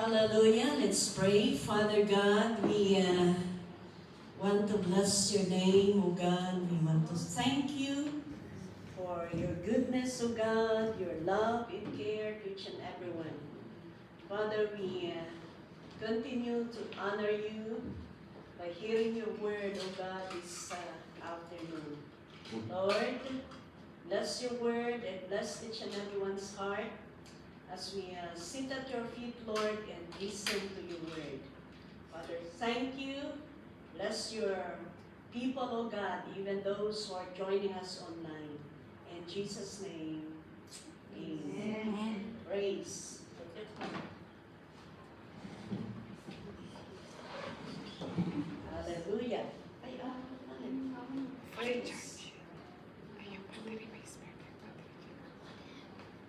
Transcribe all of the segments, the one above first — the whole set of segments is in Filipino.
Hallelujah. Let's pray. Father God, we want to bless your name, O God. We want to thank you for your goodness, O God, your love and care to each and everyone. Father, we continue to honor you by hearing your word, O God, this afternoon. Lord, bless your word and bless each and everyone's heart as we sit at your feet, Lord, and listen to your word. Father, thank you. Bless your people, O God, even those who are joining us online. In Jesus' name, amen. Praise. Hallelujah. Praise.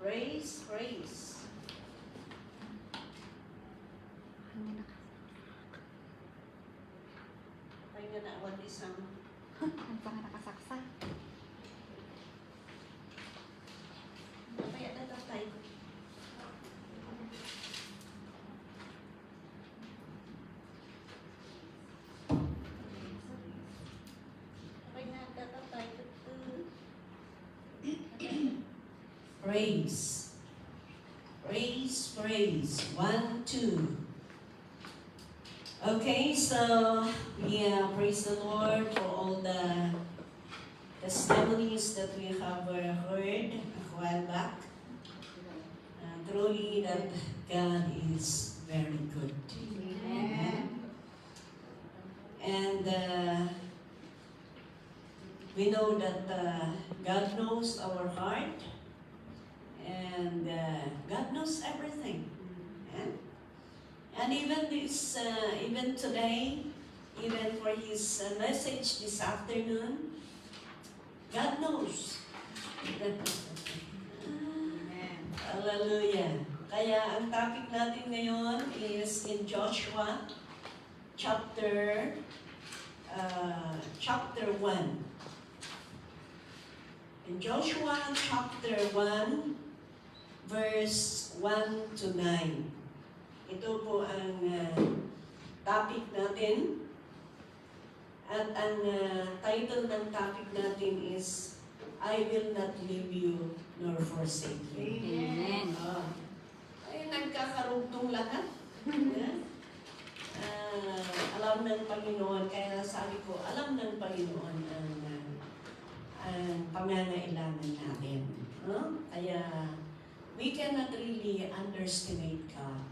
Praise, praise. Ay nga na, what is ang... Ang pang nakasaksa. Kaya na tatay. Kaya na tatay. Praise. Praise, praise. 1, 2. Okay, so praise the Lord for all the testimonies that we have heard a while back. Truly that God is very good. Amen. And we know that God knows our heart. And God knows everything. And even this, even today, even for His message this afternoon, God knows. Hallelujah. Kaya ang topic natin ngayon is in Joshua chapter 1. In Joshua chapter 1, verse 1 to 9. Ito po ang topic natin. At ang title ng topic natin is, I will not leave you nor forsake you. Amen. Ay, nagkakarugtong lahat. Alam ng Panginoon, kaya sabi ko, alam ng Panginoon ang pangangailangan natin. Kaya, we cannot really underestimate God.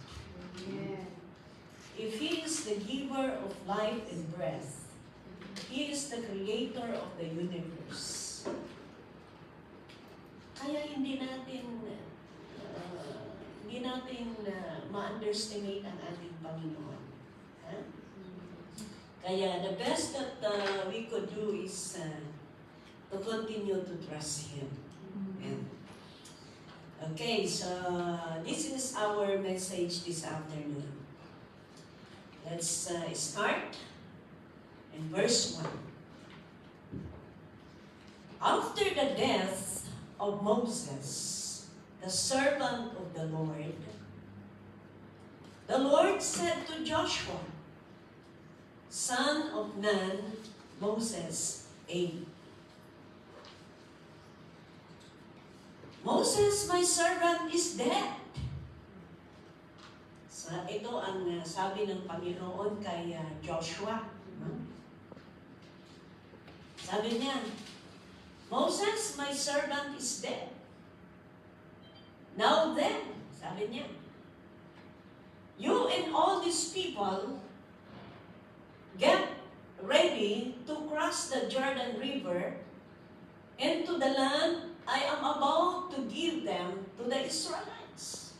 If He is the giver of life and breath, He is the creator of the universe. Kaya hindi natin ma-underestimate ang ating Panginoon. Kaya the best that we could do is to continue to trust Him. Okay, so this is our message this afternoon. Let's start in verse 1. After the death of Moses, the servant of the Lord said to Joshua, son of Nun, Moses' aide, Moses, my servant, is dead. So, ito ang sabi ng Panginoon kay Joshua. Sabi niya, Moses, my servant, is dead. Now then, sabi niya, you and all these people get ready to cross the Jordan River into the land I am about to give them to the Israelites.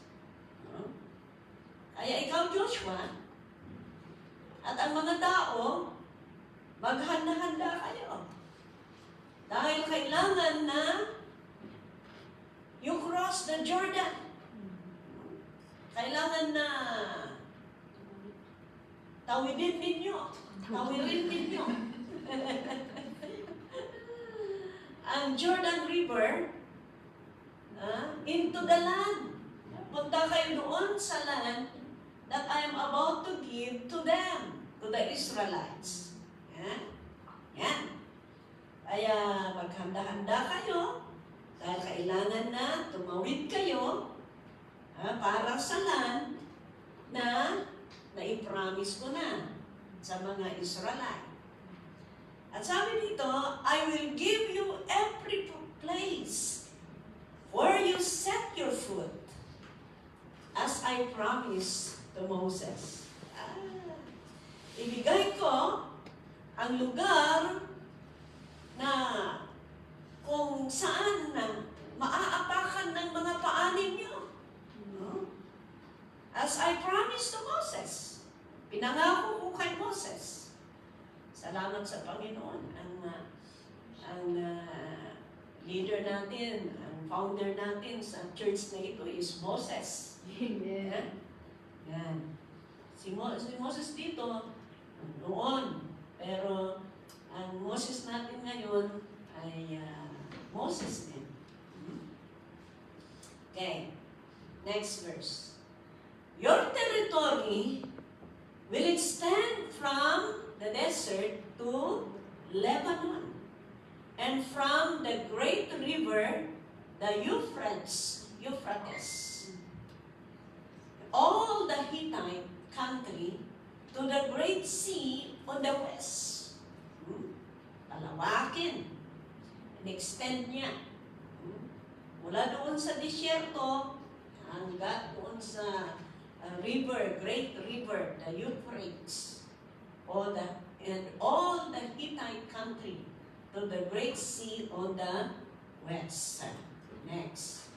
Kaya ikaw, Joshua, at ang mga tao, maghanda-handa kayo. Dahil kailangan na you cross the Jordan. Kailangan na tawirin ninyo. Ang Jordan River into the land. Punta kayo doon sa land that I am about to give to them, to the Israelites. Yan. Yan. Kaya maghanda-handa kayo dahil kailangan na tumawid kayo para sa land na naipromise ko na sa mga Israelite. At sabi dito, I will give you every place where you set your foot, as I promised to Moses. Ibigay ko ang lugar na kung saan na maaapakan ng mga paa ninyo. As I promised to Moses. Pinangako ko kay Moses. Salamat sa Panginoon. Ang leader natin, ang founder natin sa church na ito is Moses. Amen. Yan. Si Moses dito, noon. Pero ang Moses natin ngayon ay Moses din. Okay. Next verse. Your territory will extend from the desert to Lebanon, and from the great river, the Euphrates, all the Hittite country, to the great sea on the west. Palawakin. In-extend niya. Mula doon sa disyerto, hanggang doon sa river, great river, the Euphrates, and all the Hittite country, to the great sea on the west. Next.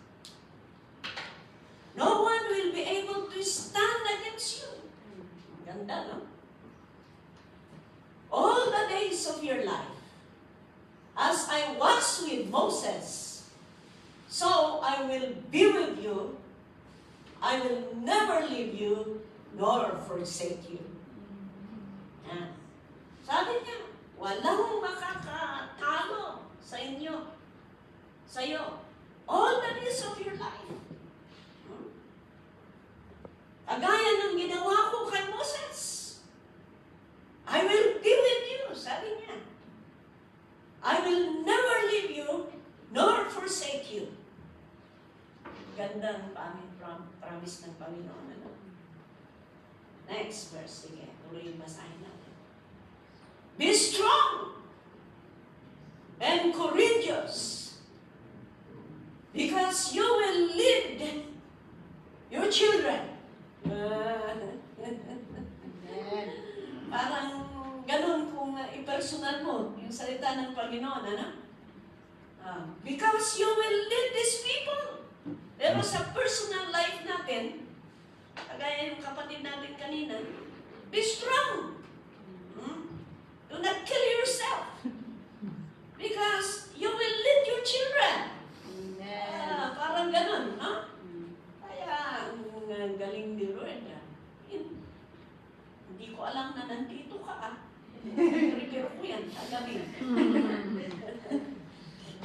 No one will be able to stand against you. Ganda, no? All the days of your life, as I was with Moses, so I will be with you. I will never leave you nor forsake you. Sabi niya, walang makakatalo sa inyo, sa iyo, all the days of your life. Kagaya ng ginawa ko kay Moses, I will be with you, sabi niya. I will never leave you nor forsake you. Gandang promise ng Panginoon. Ano? Next verse, sige, tuloy yung basahin natin. Be strong and courageous, because you will lead your children. Parang ganun kung i-personal mo yung salita ng Panginoon, ano? Because you will lead these people. Pero sa personal life natin, kagaya yung kapatid natin kanina, be strong. Do not kill yourself. Because you will lead your children. Parang ganun, no? Kaya, ang galing ni Lord. Hindi ko alam na nandito ka. Prepare ko yan, kagabi.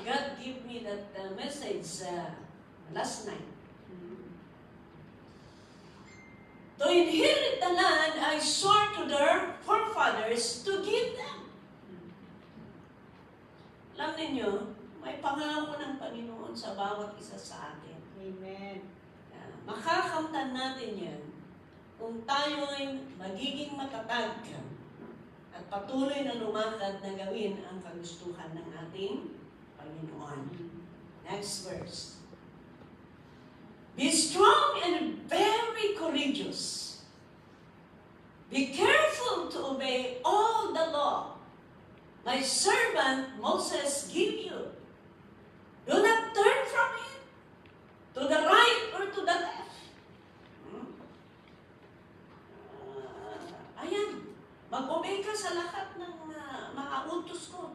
God gave me that message last night. To inherit the land I swore to their forefathers to give them. Alam ninyo, may pangako ng Panginoon sa bawat isa sa atin. Amen. Makakamtan natin yan kung tayo ay magiging matatag at patuloy na lumakad na gawin ang kagustuhan ng ating Panginoon. Next verse. Be strong and very courageous. Be careful to obey all the law my servant Moses gave you. Do not turn from it to the right or to the left. Ayan, mag-obey ka sa lahat ng mga utos ko.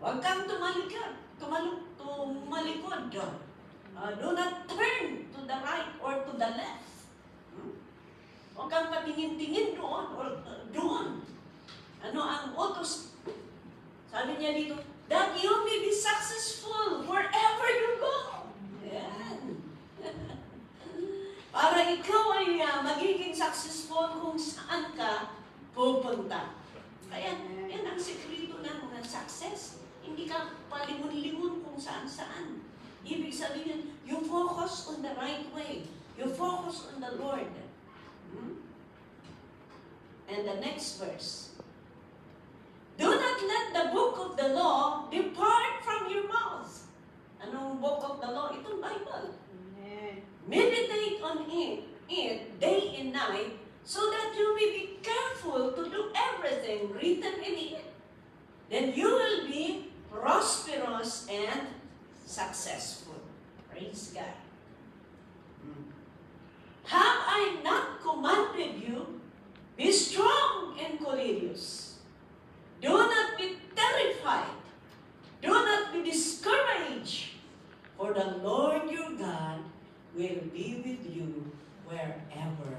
Huwag kang tumalikod. Do not turn to the right or to the left. Huwag kang patingin-tingin doon or doon. Ano ang utos? Sabi niya dito, that you may be successful wherever you go. Yan. Para ikaw ay magiging successful kung saan ka pupunta. Kaya yan ang sekreto ng success. Hindi ka palingon-lingon kung saan-saan. Ibig sabihin, you focus on the right way. You focus on the Lord. And the next verse. Do not let the book of the law depart from your mouth. Anong book of the law? Itong Bible. Meditate on it day and night so that you may be careful to do everything written in it. Then you will be prosperous and successful. Praise God. Have I not commanded you? Be strong and courageous. Do not be terrified. Do not be discouraged. For the Lord your God will be with you wherever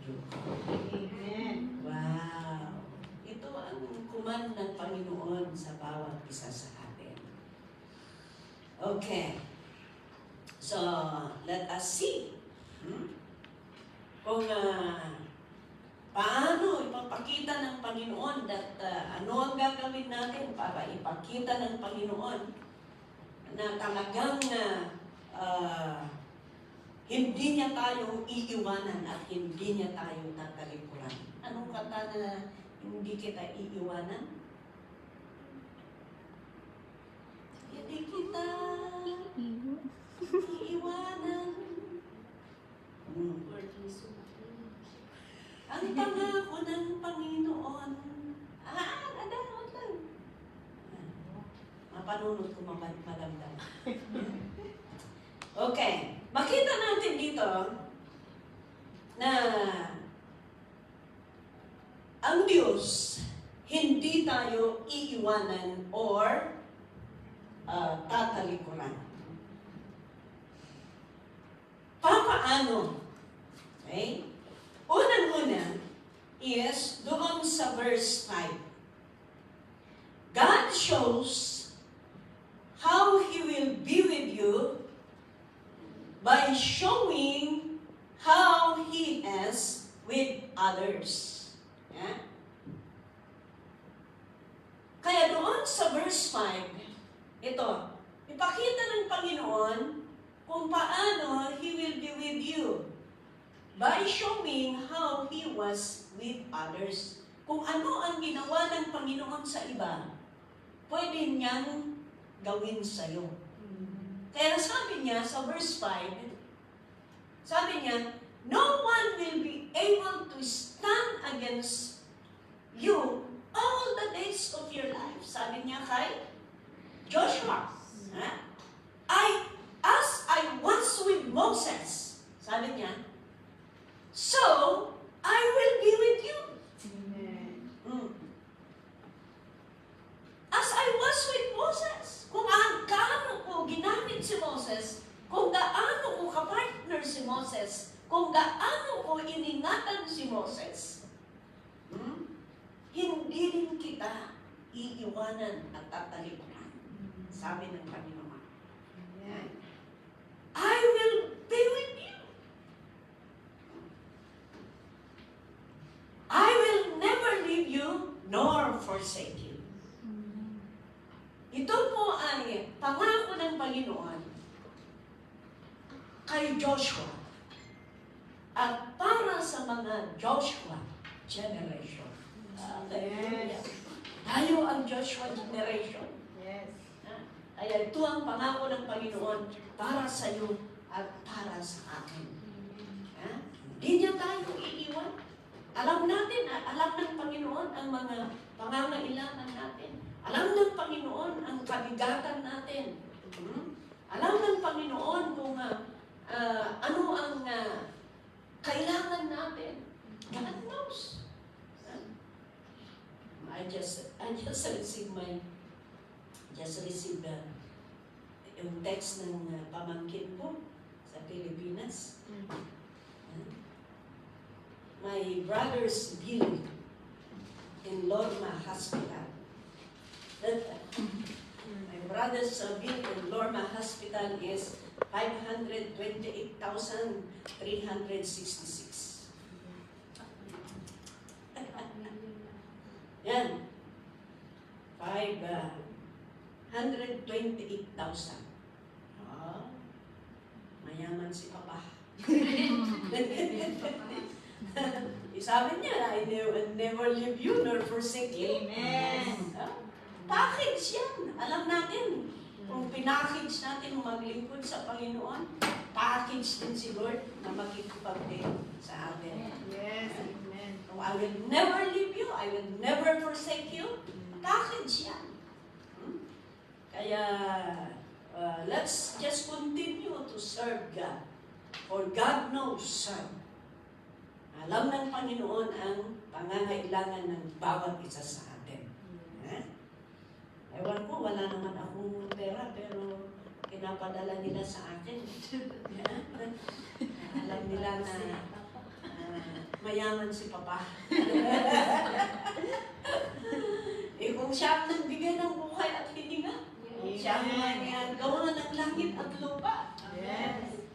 you go. Amen. Wow! Ito ang command ng Panginoon sa bawat isa sa atin. Okay. So, let us see. Kung paano ipapakita ng Panginoon that ano ang gagawin natin para ipakita ng Panginoon na talagang hindi niya tayo iiwanan at hindi niya tayo tatalikuran. Anong kata na hindi kita iiwanan? Hindi kita iiwanan. Ang pangako ng Panginoon. Nadamot lang. Mapanunod ko madamdam. Okay. Makita natin dito na ang Diyos hindi tayo iiwanan or tatalikuran. Papaano? Okay? Unang-una is doon sa verse 5. God shows how He will be with you by showing how He is with others. Yeah? Kaya doon sa verse 5, ito, ipakita ng Panginoon kung paano He will be with you by showing how He was with others. Kung ano ang ginawa ng Panginoon sa iba, pwede niyang gawin sa'yo. Kaya sabi niya sa verse 5, sabi niya, no one will be able to stand against you all the days of your life. Sabi niya kay Joshua, as I was with Moses, sabi niya, so I will be with you. As I was with Moses, kung gaano ko ginamit si Moses, kung gaano ko kapartner si Moses, kung gaano ko iningatan si Moses, hindi rin kita iiwanan at tatalikuran. Sabi ng Panginoon. I will be with you. I will never leave you nor forsake you. Ito po ay pangako ng Panginoon kay Joshua at para sa mga Joshua generation. Hallelujah. Tayo ang Joshua generation. Yes. Kaya ito ang pangako ng Panginoon para sa iyo at para sa akin. Hindi niya tayo iiwan. Alam natin, alam ng Panginoon ang mga pangangailangan natin. Alam ng Panginoon ang kabigatan natin. Alam ng Panginoon kung ano ang kailangan natin. God knows. I just received yung text ng pamangkin ko sa Pilipinas. My brother's bill in Lorma Hospital. My brother's bill in Lorma Hospital is 528,366. Yan. 528,000. Mayaman si Papa. Sabi niya, I never leave you nor forsake you. Amen. Package yan. Alam natin. Kung pinackage natin maglingkod sa Panginoon, package din si Lord na makikipag-din sa atin. Yes, amen. So, I will never leave you. I will never forsake you. Package yan. Kaya, let's just continue to serve God. For God knows, alam ng Panginoon ang pangangailangan ng bawat isa sa atin. Ewan ko, wala naman akong pera, pero pinapadala nila sa akin. Alam nila na mayaman si Papa. Kung siya ang nagbigay ng buhay at hininga, siya ang gawa ng langit at lupa. Yes.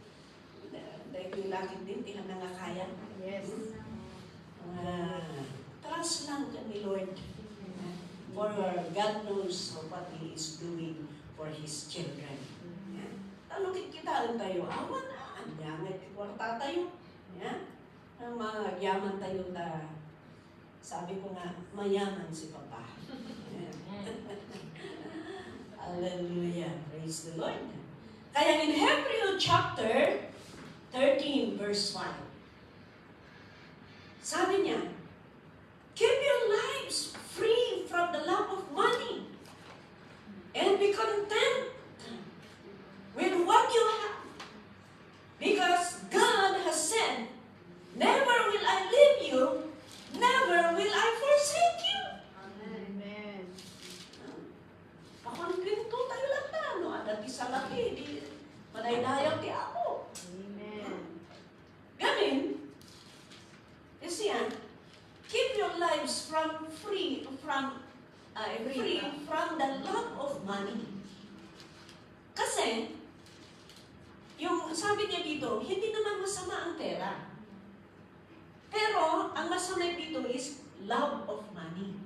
Dahil yung langit din, di ka nangakaya. Yes. Trust lang kami, Lord. For God knows what He is doing for His children. Tanong kita tayo, awan na, anyangat kwarta tayo. Magyaman tayo na, sabi ko nga, mayaman si Papa. Hallelujah. Praise the Lord. Kaya in Hebrew chapter 13 verse 5, sabi niya, keep your lives free from the love of money and be content with what you have. Because God has said, never will I leave you, never will I forsake you. Amen. Ako ang pinto tayo lang na, no? At isa laki, di madaydayaw ti ako. Amen. Gamin, kasi yan, keep your lives free from the love of money. Kasi, yung sabi niya dito, hindi naman masama ang pera. Pero, ang masama dito is love of money.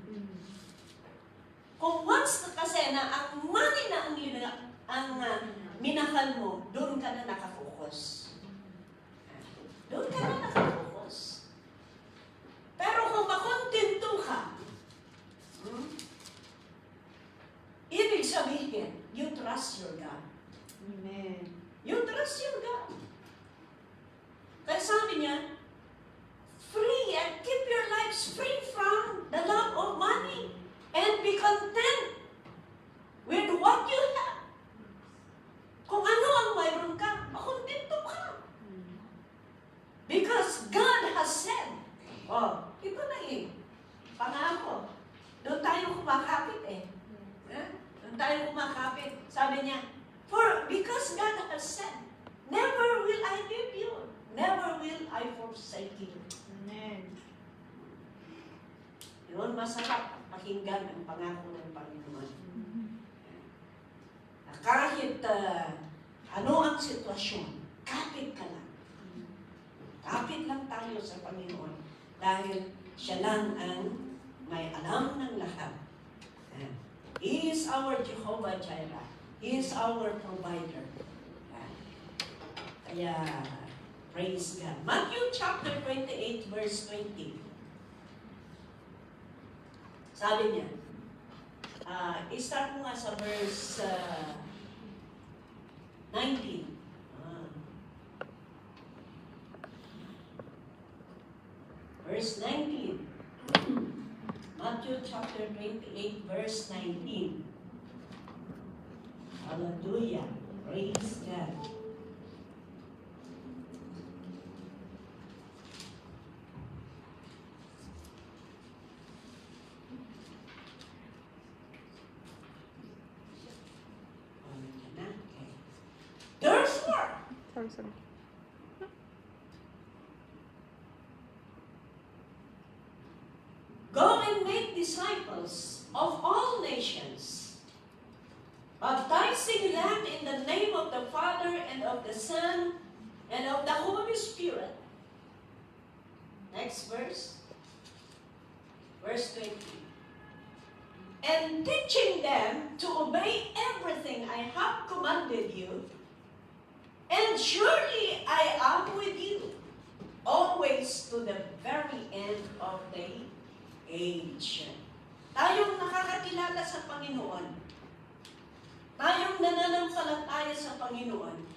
Kung once na kasi na ang money na ang minahal mo, doon ka na nakafocus. Doon ka na nakafocus. Pero kung makontento ka, ibig sabihin, you trust your God. Amen. You trust your God. Kaya sabi niya, free and keep your lives free from the love of money and be content with what you have. Kung ano ang mayroon ka, makontento ka. Because God has said, ito na pangako. Doon tayo kumakapit Doon tayo kumakapit. Sabi niya, because God has said, never will I leave you, never will I forsake you. Amen. Yun, masarap pakinggan ang pangako ng Panginoon. Na kahit ano ang sitwasyon, kapit ka lang. Kapit lang tayo sa Panginoon dahil siya lang ang may alam ng lahat. He is our Jehovah Jireh. He is our provider. Kaya, praise God. Matthew chapter 28 verse 20. Sabi niya, i-start mo nga sa verse 19. Verse 19. Matthew chapter 28 verse 19. Hallelujah. Praise God. Therefore, Sorry. go and make disciples of all nations, baptizing them in the name of the Father and of the Son, and of the Holy Spirit. Next verse. Verse 20. And teaching them to obey everything I have commanded you, and surely I am with you, always to the very end of the age. Tayong nakakakilala sa Panginoon, tayong nananampalataya sa Panginoon,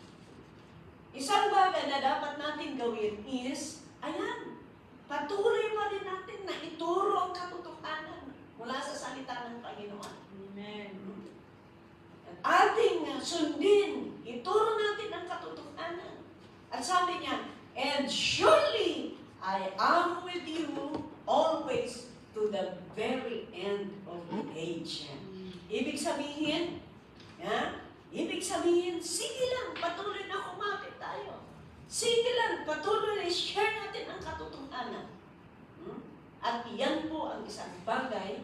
isang bagay na dapat natin gawin is, ayan, patuloy pa rin natin na ituro ang katotohanan mula sa salita ng Panginoon. Amen. At ating sundin, ituro natin ang katotohanan. At sabi niya, and surely I am with you always to the very end of the age. Ibig sabihin, ibig sabihin, sige lang, patuloy na kumapit tayo. Sige lang, patuloy na share natin ang katotohanan. At iyan po ang isang bagay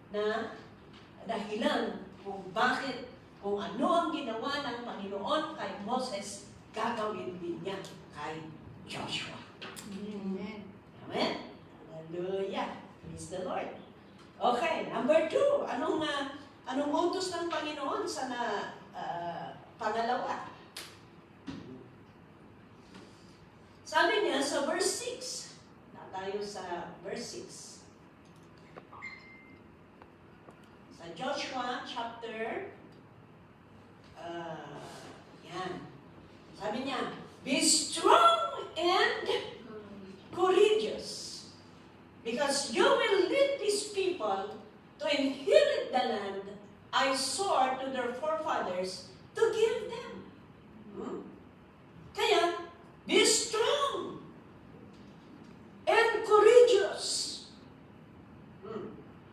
na dahilan kung bakit, kung ano ang ginawa ng Panginoon kay Moses, gagawin din niya kay Joshua. Amen. Amen? Hallelujah. Praise the Lord. Okay, number 2. Anong utos ng Panginoon sa pangalawa? Sabi niya sa verse 6. Na tayo sa verse 6. Sa Joshua chapter yan. Sabi niya, be strong and courageous, because you will lead these people to inherit the land I swore to their forefathers to give them. Kaya, be strong and courageous.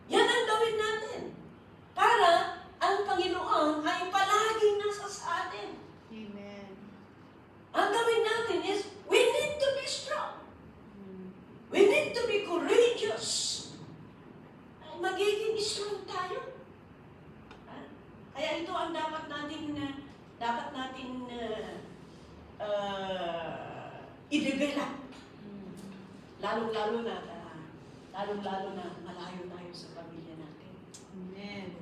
Yan ang gawin natin para ang Panginoon ay palaging nasa sa atin. Amen. Ang gawin natin is, we need to be strong. We need to be courageous. Ay, magiging strong tayo. Kaya ito ang dapat natin i-develop. Lalong-lalo na malayo tayo sa pamilya natin. Amen.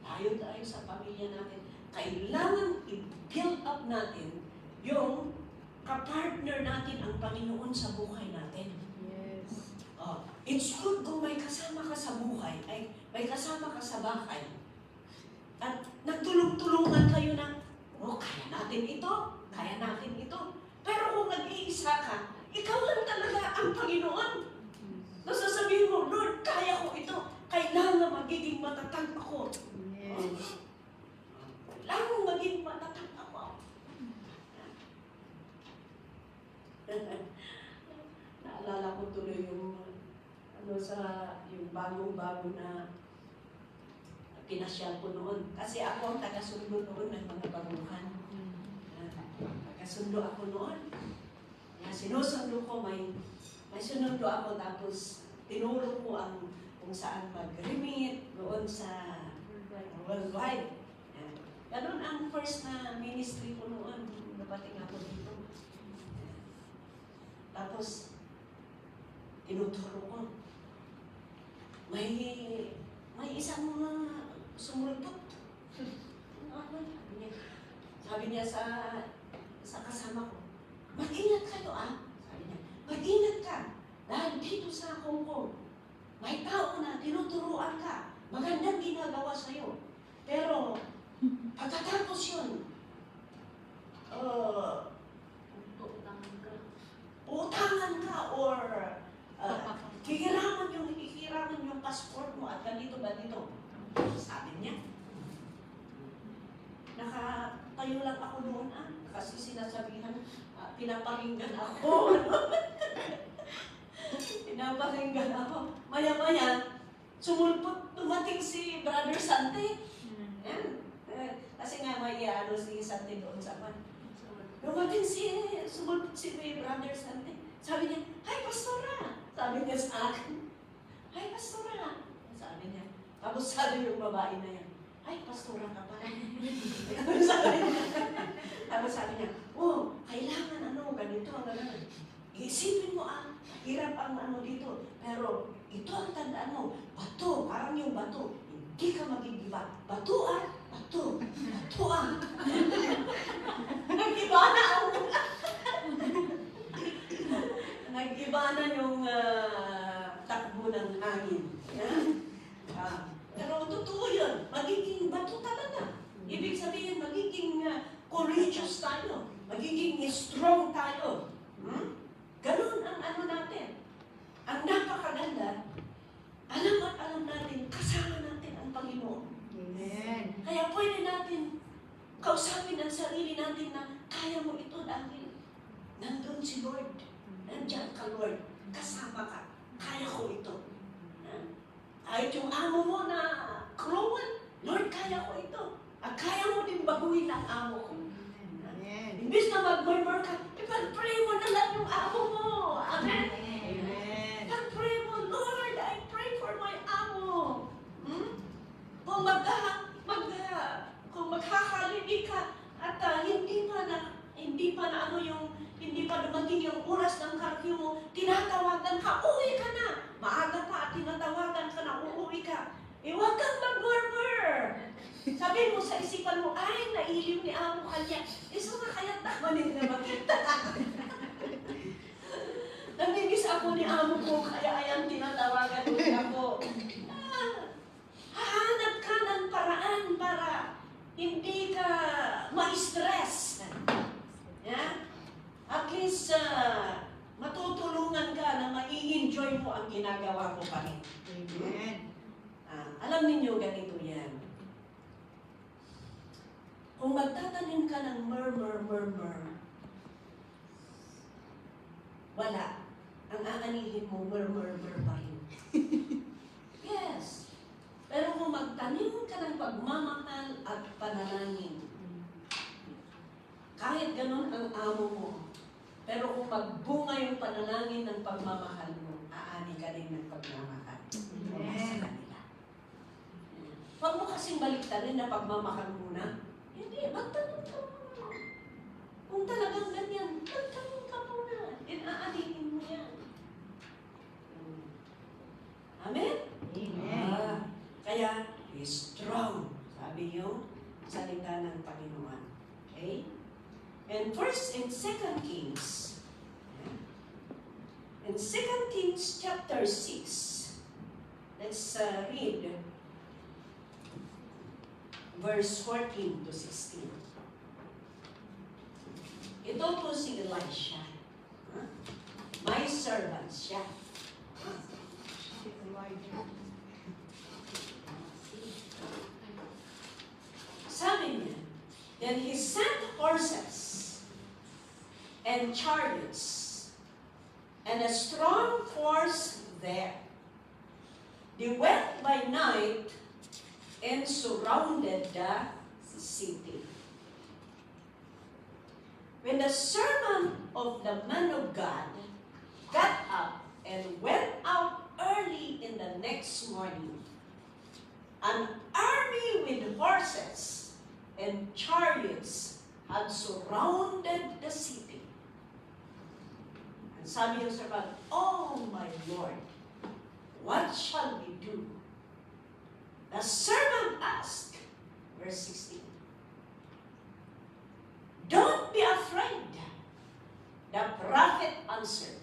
Layo tayo sa pamilya natin. Kailangan i-build up natin yung kapartner natin ang Panginoon sa buhay natin. Yes. It's good kung may kasama ka sa buhay, ay may kasama ka sa bahay. At nagtulong-tulungan kayo na, kaya natin ito, kaya natin ito. Pero kung nag-iisa ka, ikaw lang talaga ang Panginoon. Nasasabihin mo, Lord, kaya ko ito. Kailangan magiging matatag ako. Yes. Kailangan maging matatag ako. Naalala ko tuloy yung yung bagong-bago na pinasyal ko noon. Kasi ako ang taga-sundo noon ng mga baguhan. Taga-sundo ako noon. Sinusundo ko, may sinundo ako, tapos tinuro ko kung saan mag-remit doon sa worldwide. Ganun ang first na ministry ko noon. Napating ako dito. Tapos, tinuturo ko. May isang sumulpot. Sabi niya sa kasama ko, mag-ingat kayo Sabi niya, mag-ingat ka. Dahil dito sa Hong Kong, may tao na tinuturuan ka. Magandang ginagawa sa'yo. Pero, pagkatapos yun, utangan ka or hihiraman yung passport mo at ganito. Sabi niya. Nakatayo lang ako noon kasi sinasabihan, pinaparinggan ako. Pinaparinggan ako. Maya-maya, dumating si Brother Sante. Kasi nga may si Sante doon sa man. Dumating sumulpot si Brother Sante. Sabi niya, "Hi, Pastora!" Sabi niya sa akin. "Hi, Pastora!" Sabi niya. Tapos sabi yung babae na yan, ay, pastora ka pala. Tapos sabi niya, oh, kailangan ganito ang ganun. Isipin mo hirap ang dito. Pero ito ang tandaan mo, bato, parang yung bato. Hindi ka magigiba. Bato. Nag-iba na ang nag-iba na yung takbo ng hangin. Pero totoo yun. Magiging bato talaga. Ibig sabihin, magiging courageous tayo. Magiging strong tayo. Ganun ang natin. Ang napakaganda, alam natin, kasama natin ang Panginoon. Amen. Kaya pwede natin kausapin ang sarili natin na kaya mo ito dahil nandun si Lord. Nandiyan ka, Lord. Kasama ka. Kaya ko ito. Kahit yung amo mo na cruel, Lord, kaya ko ito. At kaya mo din baguhin ang amo ko. Amen. Imbis na mag-murmur ka, ipag-pray mo na lang yung amo mo. Amen? Amen. Ipag-pray mo, Lord, I pray for my amo. Kung magkakalinig ka at hindi pa dumating yung oras ng curfew mo, tinatawagan ka, uwi ka na. Maaga pa at tinatawagan ka na, uuwi ka. Huwag kang mag-murmur. Sabi mo sa isipan mo, ay, nailiw ni amo kanya. So nga kaya tamanin na makita. Namimiss ako ni amo ko, kaya ayan tinatawagan mo ako. Hahanap ka ng paraan para hindi ka ma-stress. Yeah? At least, matutulungan ka na mai-enjoy mo ang ginagawa mo pa rin. Amen. Alam ninyo, ganito yan. Kung magtatanim ka ng murmur, wala. Ang aanihin mo, murmur pa rin. Yes. Pero kung magtanim ka ng pagmamahal at panalangin, kahit ganun ang amo mo, pero kung magbunga yung panalangin ng pagmamahal mo, aani ka din ng pagmamahal. Amen. Huwag mo kasing baliktarin na pagmamahal muna. Hindi, magtanong ka muna. Kung talagang ganyan, magtanong ka muna. Aanihin mo yan. Amen? Amen. Kaya, be strong. Sabi yung salita ng Panginoon. Okay? And first in 2 Kings. In 2 Kings chapter 6. Let's read verse 14 to 16. Ito po si Elisha. My servant siya. Sabi niya, then he sent horses and chariots and a strong force there. They went by night and surrounded the city. When the servant of the man of God got up and went out early in the next morning, an army with horses and chariots had surrounded the city. And sabi ng servant, "Oh my Lord, what shall we do?" The servant asked, verse 16, "Don't be afraid." The prophet answered,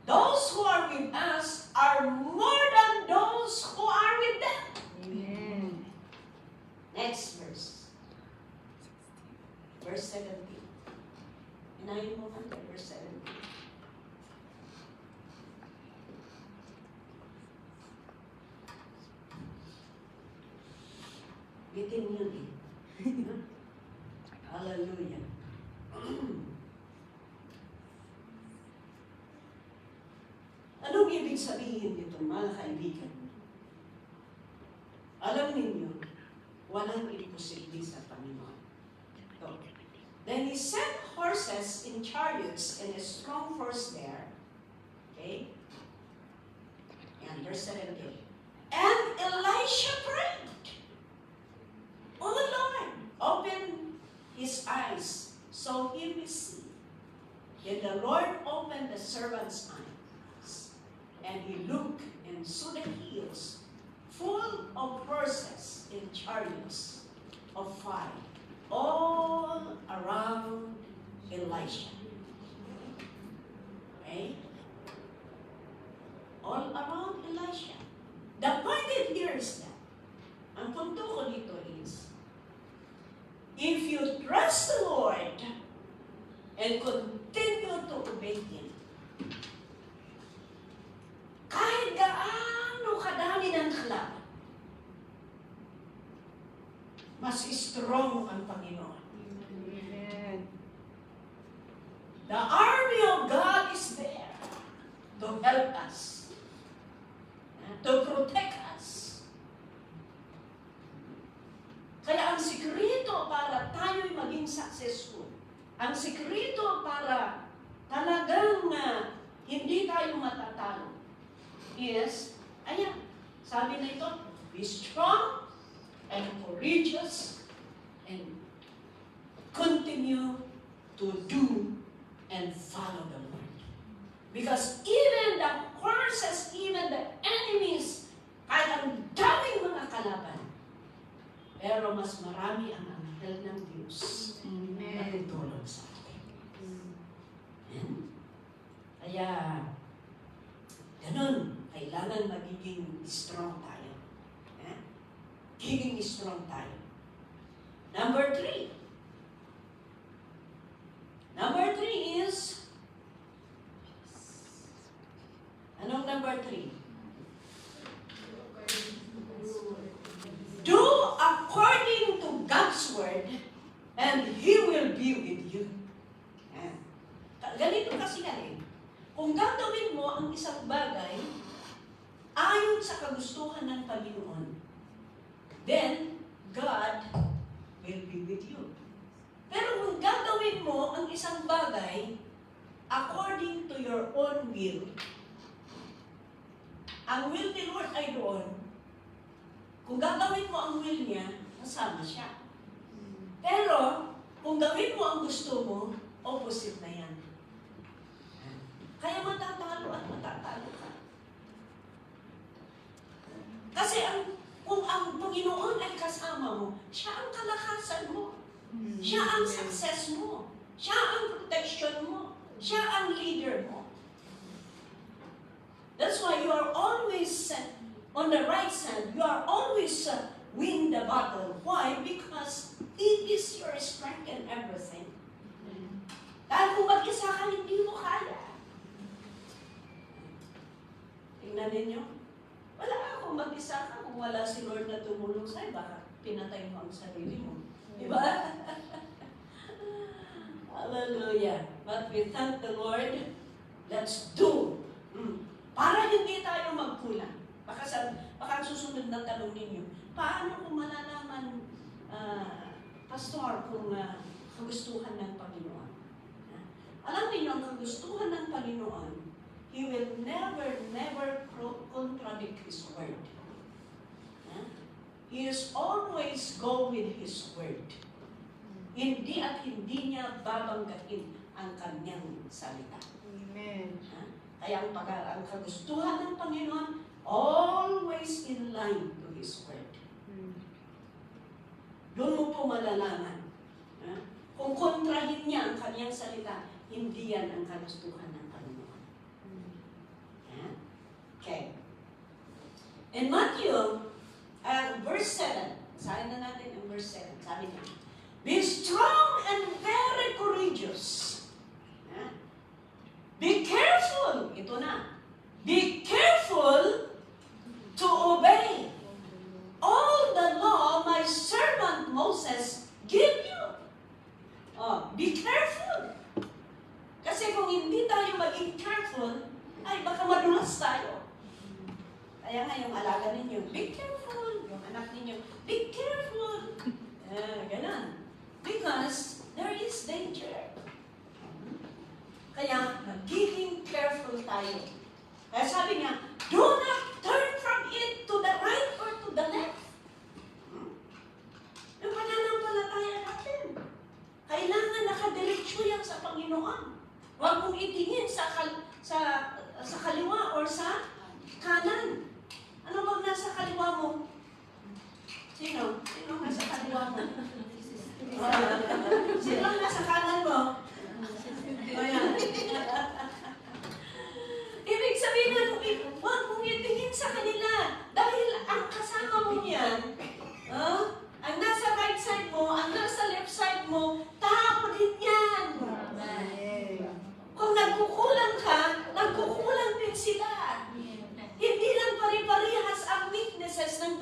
"Those who are with us are more than those who are with them." Amen. Next verse. Verse 17. Inayin mo ka, verse 17. Bitin yun eh. Hallelujah. Anong ibig sabihin nito, mga kaibigan? Alam ninyo, walang imposible sa Panginoon. So, then he sent horses in chariots and a strong force there. Okay? And verse 17. And Elisha prayed. Oh Lord, open his eyes so he will see. Then the Lord opened the servant's eyes, and he looked and saw the hills full of horses and chariots of fire all around Elisha. Okay? All around Elisha. The point here is that, ang punto ko dito is, if you trust the Lord and continue to obey Him, kahit gaano kadami ng kalaban, mas strong ang Panginoon. Amen. The army of God is there to help us, to protect us. Kaya ang sikreto para tayo'y maging successful, ang sikreto para talagang hindi tayo matatalo is, ayan, sabi na ito, be strong and courageous and continue to do and follow the Lord. Because even the horses, even the enemies, kahit ang daming mga kalaban, pero mas marami ang anghel ng Diyos na tutulong sa atin. Amen? Kaya, ganun, kailangan magiging strong tayo. Magiging strong tayo. Number 3. Number 3 is, anong number 3? Do according to God's word, and He will be with you. Ganito kasi yan. Kung gagawin mo ang isang bagay ayon sa kagustuhan ng Panginoon, then God will be with you. Pero kung gagawin mo ang isang bagay according to your own will, ang will ni Lord ay doon, kung gagawin mo ang will niya, masama siya. Pero, kung gawin mo ang gusto mo, opposite na yan. Kaya matatalo at matatalo ka. Kasi kung ang Panginoon ay kasama mo, siya ang kalakasan mo. Siya ang success mo. Siya ang protection mo. Siya ang leader mo. That's why you are always on the right side. You are always win the battle. Why? Because it is your strength and everything. Dahil kung mag-isa ka, hindi mo kaya. Tingnan ninyo. Wala akong mag-isa ka kung wala si Lord na tumulong sa'yo. Baka pinatay mo ang sarili mo. Diba? Hallelujah. But we thank the Lord. Let's do. Para hindi tayo magkulang. Baka susunod na tanong ninyo, paano kung malalaman, Pastor, kung kagustuhan ng Panginoon? Alam niyo, ang kagustuhan ng Panginoon, He will never contradict His word. He is always go with His word. Hindi at hindi niya babanggain ang kanyang salita. Amen. Kaya ang kagustuhan ng Panginoon, always in line to His word. Doon mo po malalaman. Kung kontrahin niya ang kanyang salita, hindi yan ang kagustuhan ng Panginoon. Okay. In Matthew, verse 7, sabi na natin ang verse 7, sabi niya, be strong and very courageous. Be careful, ito na, be careful to obey all the law my servant Moses gave you. Be careful. Kasi kung hindi tayo maging careful, ay baka madulas tayo. Kaya nga yung alaga ninyo, be careful. Yung anak ninyo, be careful. Ganon. Because there is danger. Kaya magiging careful tayo. Kaya sabi niya, do not turn from it to the right or to the left. Yung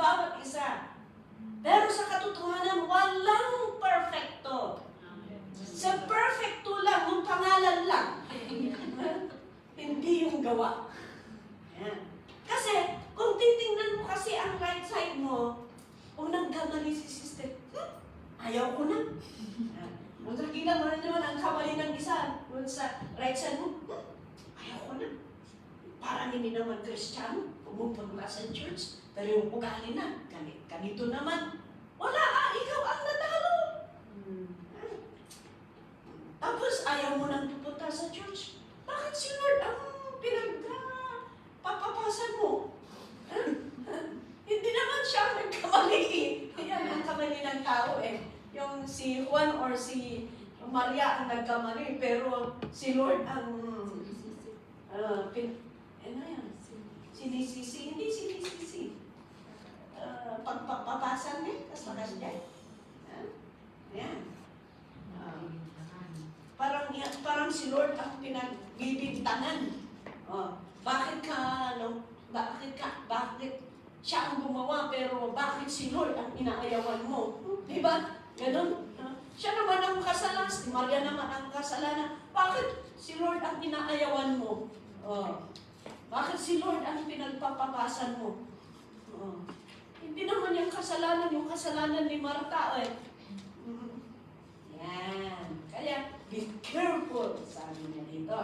bawat isa. Pero sa katotohanan, walang perfecto. Sa perfecto lang, yung pangalan lang. Hindi yung gawa. Yan. Kasi, kung titingnan mo kasi ang right side mo, kung nagkamali si sister, ayaw ko na. Kung nakikita mo rin naman ang kamali ng isa, kung sa right side mo, ayaw ko na. Parang hindi naman Kristiyano, pumupunta sa church, pero yung ugali na, ganito naman. Wala ikaw ang natalo. Tapos ayaw mo nang pupunta sa church. Bakit si Lord ang papapasan mo? Hindi naman siya ang nagkamali eh. Yan ang kamali ng tao eh. Yung si Juan or si Maria ang nagkamali, pero si Lord ang sinisisi, hindi sinisisi. Pagpapapasan niya, tas lakas niya. Ayan. Parang si Lord ang pinagbibintangan. Bakit siya ang gumawa, pero bakit si Lord ang inaayawan mo? Diba? Ganon. Siya naman ang kasalanan, si Maria naman ang kasalanan. Bakit si Lord ang inaayawan mo? Bakit si Lord ang pinagpapapasan mo? Hindi naman yung kasalanan ni Marta eh. Yan. Kaya, be careful, sabi niya dito.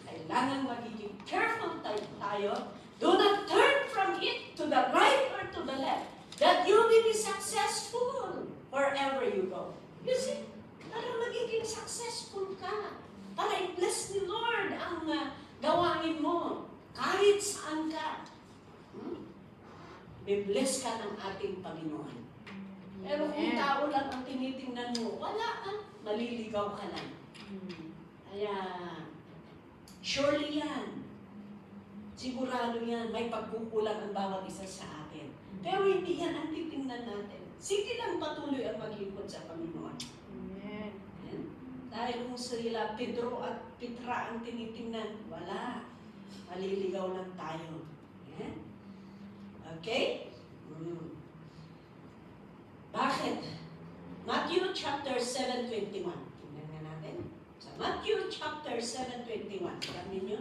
Kailangan magiging careful tayo. Do not turn from it to the right or to the left, that you will be successful wherever you go. You see, para magiging successful ka. Para i-bless ni Lord ang gawain mo. Kahit saan ka. Be-bless ka ng ating Panginoon. Pero kung tao lang ang tinitingnan mo, wala ka. Maliligaw ka lang. Kaya, surely yan. Sigurado yan. May pagkukulang ang bawat isa sa atin. Pero hindi yan ang titingnan natin. Sige lang patuloy ang maglingkod sa Panginoon. Amen. Dahil kung sila Pedro at Petra ang tinitingnan, wala. Maliligaw lang tayo. Ayan. Okay? Bakit? Matthew chapter 7:21. Tingnan nga natin. Sa Matthew chapter 7:21. Alam niyo?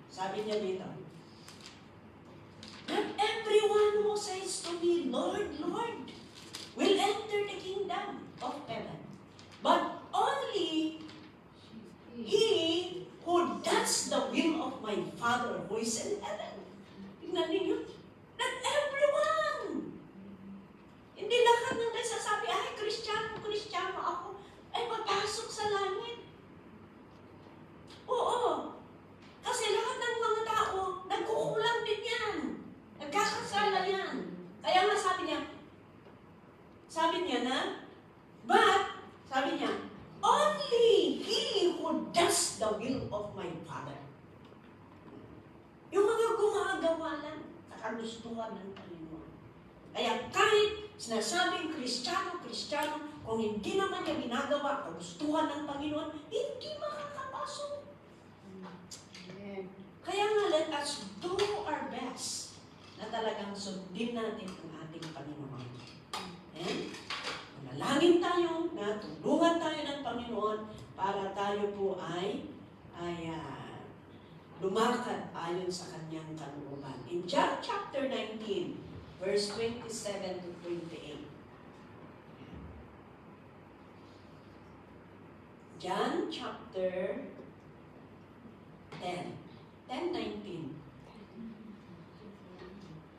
Sabi niya dito, not everyone who says to me, Lord, Lord, will enter the kingdom of heaven, but only he who does the will of my Father who is in heaven. Tingnan ninyo. Not everyone. Hindi lahat ng nagsasabi, ay, Kristiyano ako, ay papasok sa langit. Oo. Kasi lahat ng mga tao, nagkukulang din yan. Nagkakasala yan. Kaya nga sabi niya na, but, sabi niya, only he who does the will of my Father. Yung mga gumagawa lang, nakagustuhan ng Panginoon. Kaya kahit sinasabing Kristiyano, kung hindi naman niya ginagawa, kagustuhan ng Panginoon, hindi makakapasok. Kaya nga, let us do our best na talagang sundin natin ang ating Panginoon. And, manalangin tayo na tulungan tayo ng Panginoon para tayo po ay lumakad ayon sa kanyang kalooban. In John chapter 19, verse 27 to 28. John chapter 10. 10:19.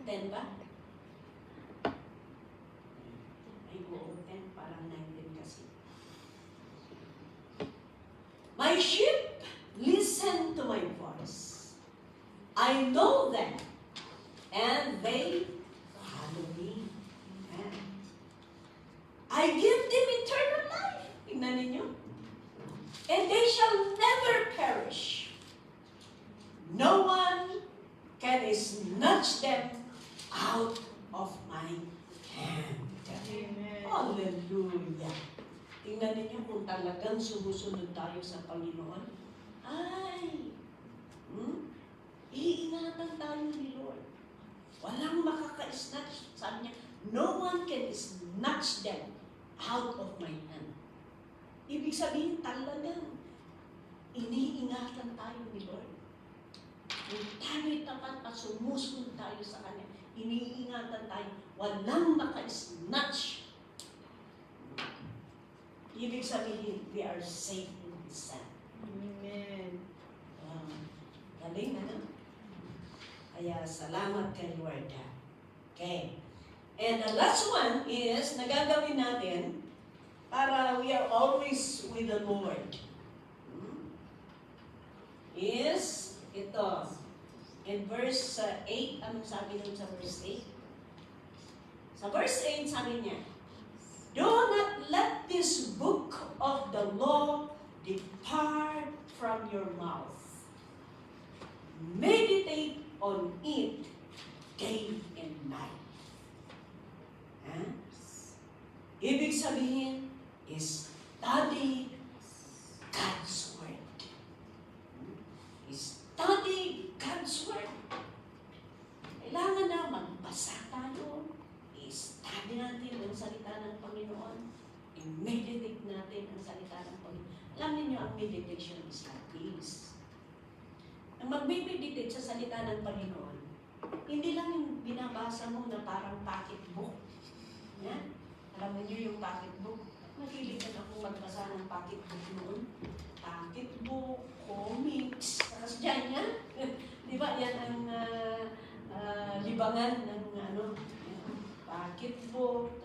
10 ba? Ay, buo 10, parang 19 kasi. My sheep listen to my voice. I know them, and they follow me. I give them eternal life. Tingnan ninyo. And they shall never perish. No one can snatch them out of my hand. Amen. Hallelujah. Tingnan ninyo kung talagang sumusunod tayo sa Panginoon. Ay, iingatan tayo ni Lord. Walang makaka-snatch. Sabi niya, no one can snatch them out of my hand. Ibig sabihin talagang iniingatan tayo ni Lord. Kung tayo'y tapat at sumusunod tayo sa Kanya, iniingatan tayo, walang maka-snatch. Ibig sabihin, we are safe in His hand. Amen. Galing, ano? Kaya salamat kay Lord. Okay. And the last one is, nagagawin natin, para we are always with the Lord. Is, ito, in verse 8, anong sabi nun sa verse 8? Sa verse 8, sabi niya, do not let this book of the law depart from your mouth. Meditate on it day and night. Ibig sabihin is study God's Word. Study God's Word. Kailangan na magbasa tayo. I-study natin ang salita ng Panginoon. I-meditate natin ang salita ng Panginoon. Alam niyo ang meditation is like this. Ang mag-meditate sa salita ng Panginoon, hindi lang yung binabasa mo na parang pocketbook. Yan. Alam niyo yung pocketbook? Mahilig na ako magbasa ng pocketbook noon. Pocketbook, comics, tapos dyan yan. Di ba? Yan ang libangan ng pocketbook,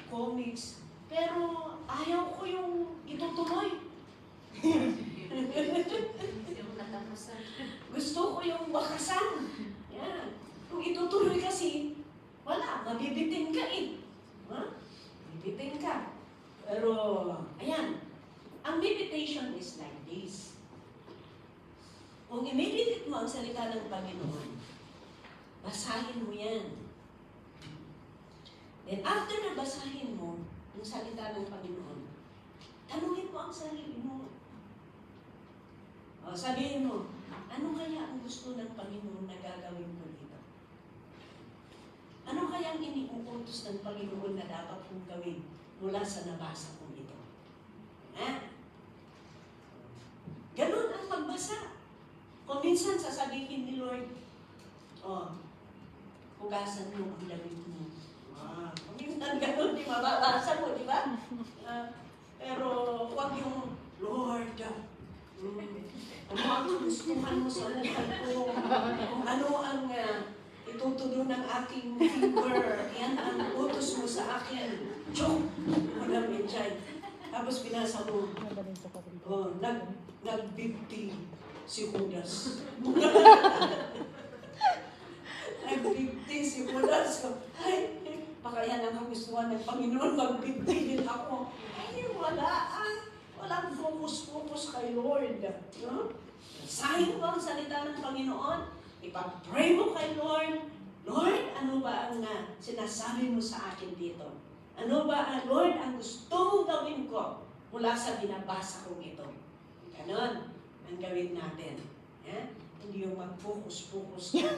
comics. Pero ayaw ko yung itutuloy. Gusto ko yung bakasan. Yan. Kung itutuloy kasi, wala, mabibitin ka eh. Mabibitin ka. Pero, ayan, ang meditation is like this. Kung i-meditate mo ang salita ng Panginoon, basahin mo yan. Then after na basahin mo ang salita ng Panginoon, tanungin mo ang sarili mo. O, sabihin mo, ano kaya ang gusto ng Panginoon na gagawin ko dito? Ano kaya ang iniuutos ng Panginoon na dapat kong gawin mula sa nabasa kong ito? Ganun ang pagbasa. Kung minsan sasabihin ni Lord, hugasan mo ang damit mo. Kung minsan ganun, di mababasa mo, di ba? Pero huwag yung, Lord, ano ang gustuhan mo sa buhay ko? Kung ano ang itutulo ng aking finger, yan ang utos mo sa akin. Chok! Walang medjay. Tapos binasa mo, nag-50 si Judas. Nag-50 si Judas. Ay, baka yan ang kagustuhan ng Panginoon, mag-50 din ako. Ay, wala. Walang focus kay Lord. No? Sahin mo ang salita ng Panginoon. Ipag-pray mo kay Lord. Lord, ano ba ang sinasabi mo sa akin dito? Ano ba, Lord, ang gusto mong gawin ko mula sa binabasa kong ito? Ganon ang gawin natin. Hindi yung mag-focus ka.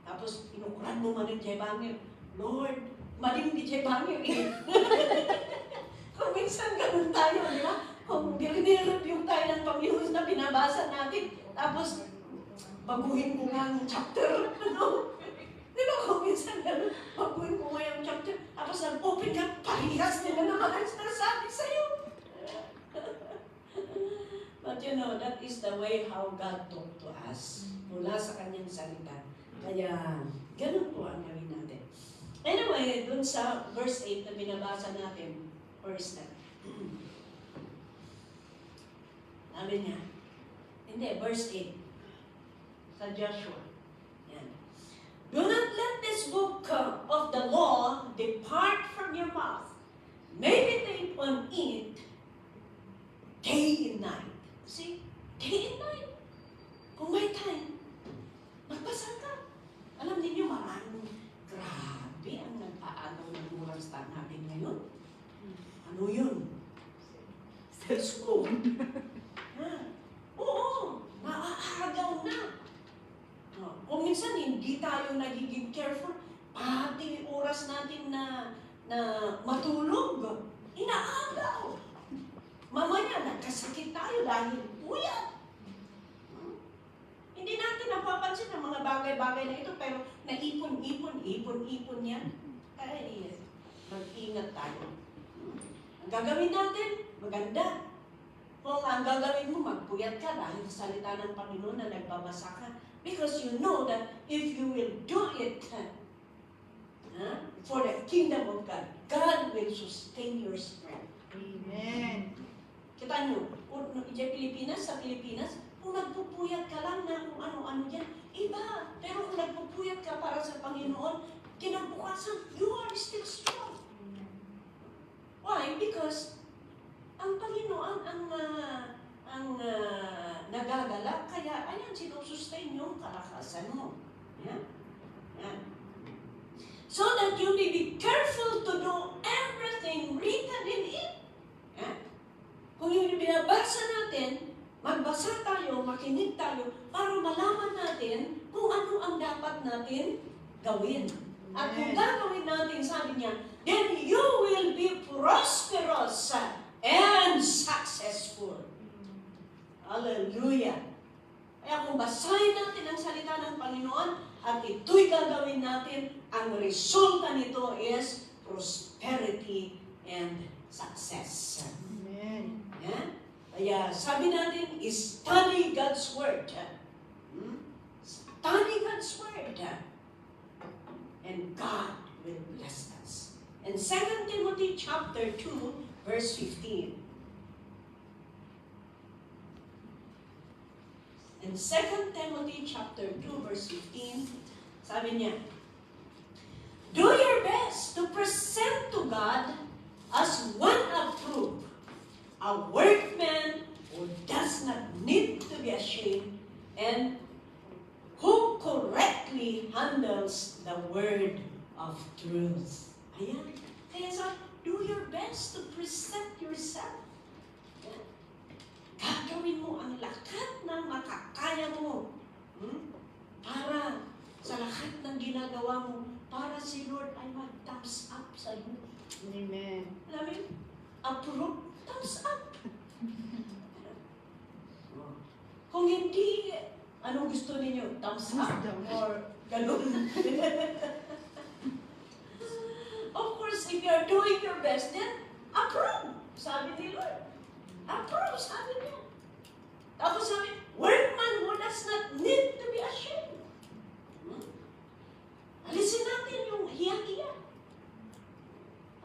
Tapos, inukuran mo man yung Jebangir. Lord, maling di Jebangir eh. Kung minsan ganun tayo, di ba? Kung nire-review tayo ng Panginoon na binabasa natin, tapos baguhin ko nga ang chapter, ano? Di ba kung minsan ganun, baguhin ko nga yung chapter, tapos nag-open ka, parehas nila naman ang sinasabi sa'yo. But you know, that is the way how God talked to us mula sa kanyang salita. Kaya, ganun po ang gawin natin. Anyway, dun sa verse 8 na binabasa natin, verse 9. Sabi niya, hindi, verse 8. Sa Joshua. Yan. Do not let this book of the law depart from your mouth. Meditate on it day and night. See? Day and night. Kung may time, magbasa ka. Alam niyo, maraming grabe ang nagpaagaw ng oras natin ngayon. Ano yun? Cellphone. Oo, maaagaw na. Kung minsan hindi tayo be careful. Pati oras natin na matulog, inaagaw. Mamaya, nagkasakit tayo dahil puyat. Hindi natin napapansin ang mga bagay-bagay na ito, pero ipon-ipon yan. Ay, mag-ingat tayo. Ang gagawin natin, maganda. Kung ang gagawin mo, magpuyat ka dahil sa salita ng Panginoon na nagbabasa ka. Because you know that if you will do it for the kingdom of God, God will sustain your strength. Amen. Kita nyo, sa Pilipinas, kung nagpupuyat ka lang na kung ano-ano dyan, iba. Pero kung nagpupuyat ka para sa Panginoon, kinabukasan, you are still strong. Why? Because ang Panginoon ang nagagala, kaya ayan, sinusustain yung kalakasan mo. Yan. Yan. So that you may be careful to do everything written in it. Yan. Kung yung binabasa natin, magbasa tayo, makinig tayo, para malaman natin kung ano ang dapat natin gawin. At kung gagawin natin, sabi niya, then you will be prosperous and successful. Hallelujah! Kaya kung basahin natin ang salita ng Panginoon at ito'y gagawin natin, ang resulta nito is prosperity and success. Amen. Yeah? Kaya sabi natin, study God's Word. Study God's Word. And God will bless us. In 2 Timothy chapter 2, verse 15. In 2 Timothy chapter 2, verse 15, sabi niya, do your best to present to God as one approved, a workman who does not need to be ashamed and who correctly handles the word of truth. Ayan. Kaya sa, do your best to present yourself. Ayan. Gagawin mo ang lahat ng makakaya mo. Para sa lahat ng ginagawa mo, para si Lord ay mag-thumbs up sa iyo. Amen. Alam mo yun? Approve, thumbs up. Kung hindi, anong gusto ninyo? Thumbs up or ganun? Of course, if you are doing your best, then approve, sabi ni Lord. Approve, sabi niya. Tapos sabi, workman who does not need to be ashamed. Alisin natin yung hiya-hiya.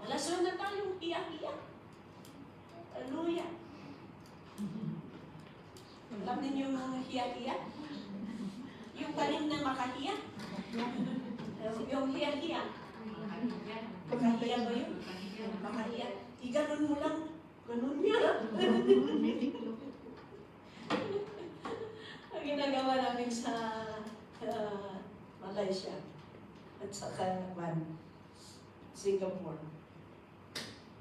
Alasan na tayong hiya-hiya. Hallelujah. Alam ninyo yung hiya-hiya? Yung tanim na makahiya? Yung hiya-hiya. Makahiya ba yun? Makahiya. Iganon mo lang. Ganon niya. Ang ginagawa namin sa Malaysia at saka Singapore.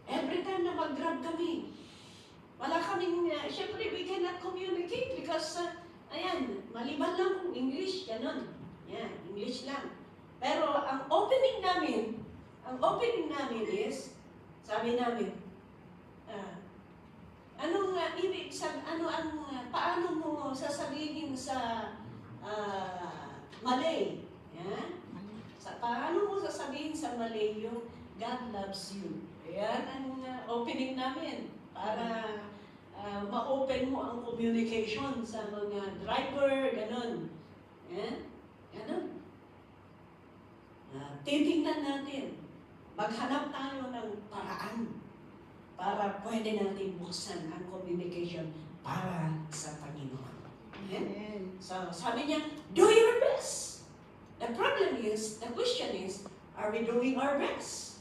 Every time na mag-grab kami, wala kaming, syempre we cannot communicate because, ayan, maliban lang kung English, ganon. Yan, English lang. Pero ang opening namin is, sabi namin, paano mo sasabihin sa Malay? Yan? Paano mo sasabihin sa Malay yung God loves you? Yan ang opening namin para ma-open mo ang communication sa mga driver, ganon. Yan? Ganon. Titingnan natin. Maghanap tayo ng paraan para pwede natin buksan ang communication para sa Panginoon. Amen. So, sabi niya, do your best. The question is, are we doing our best?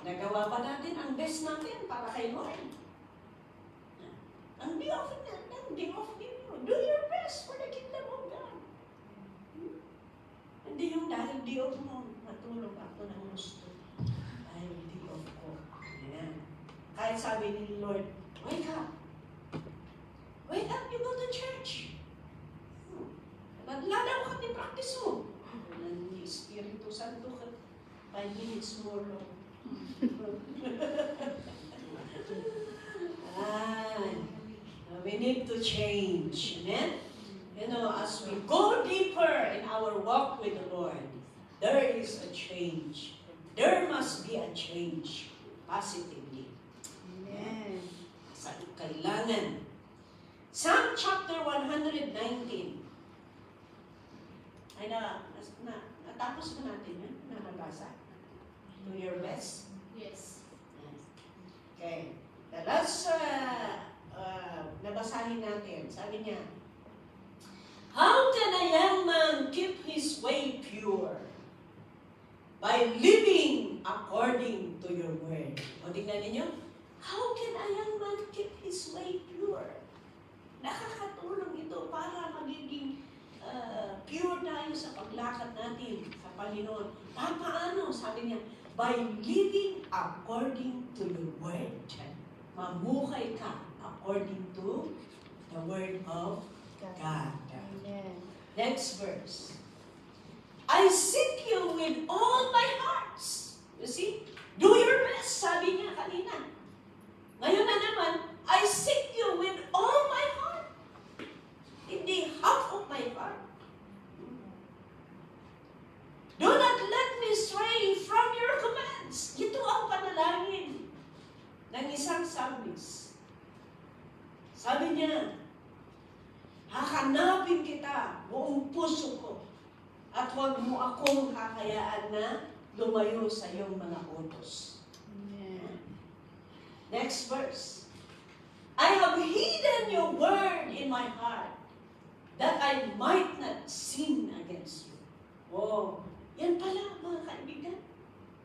Nagawa ba natin ang best natin para kay Lord? Ang di off ninyo. Do your best for the kingdom of God. Hindi yung dahil di off mo, matulog ako ng gusto. Dahil di off ko. Ayan. Kahit sabi ni Lord, wake up. Wake up, you go to church. Naglalaw ka, practice mo. 5 minutes more long. We need to change. Amen? You know, as we go deeper in our walk with the Lord, there is a change. There must be a change positively. Amen. Sa kailangan. Psalm chapter 119. Ay natapos na natin yun? Nabasa? Do your best? Yes. Okay. The last nabasahin natin. Sabi niya, how can a young man keep his way pure? By living according to your word. O tingnan ninyo, how can a young man keep his way pure? Nakakatulong ito para magiging pure tayo sa paglakad natin sa Panginoon. Paano? Sabi niya, by living according to your word. Mamuhay ka according to the word of God. Amen. Next verse. I seek you with all my heart. You see? Do your best, sabi niya kanina. Ngayon na naman, I seek you with all my heart. Hindi half of my heart. Do not let me stray from your commands. Ito ang panalangin ng isang psalmist. Sabi niya, hahanapin kita buong puso ko at huwag mo akong kakayaan na lumayo sa iyong mga utos. Amen. Next verse. I have hidden your word in my heart that I might not sin against you. Oh, yan pala mga kaibigan.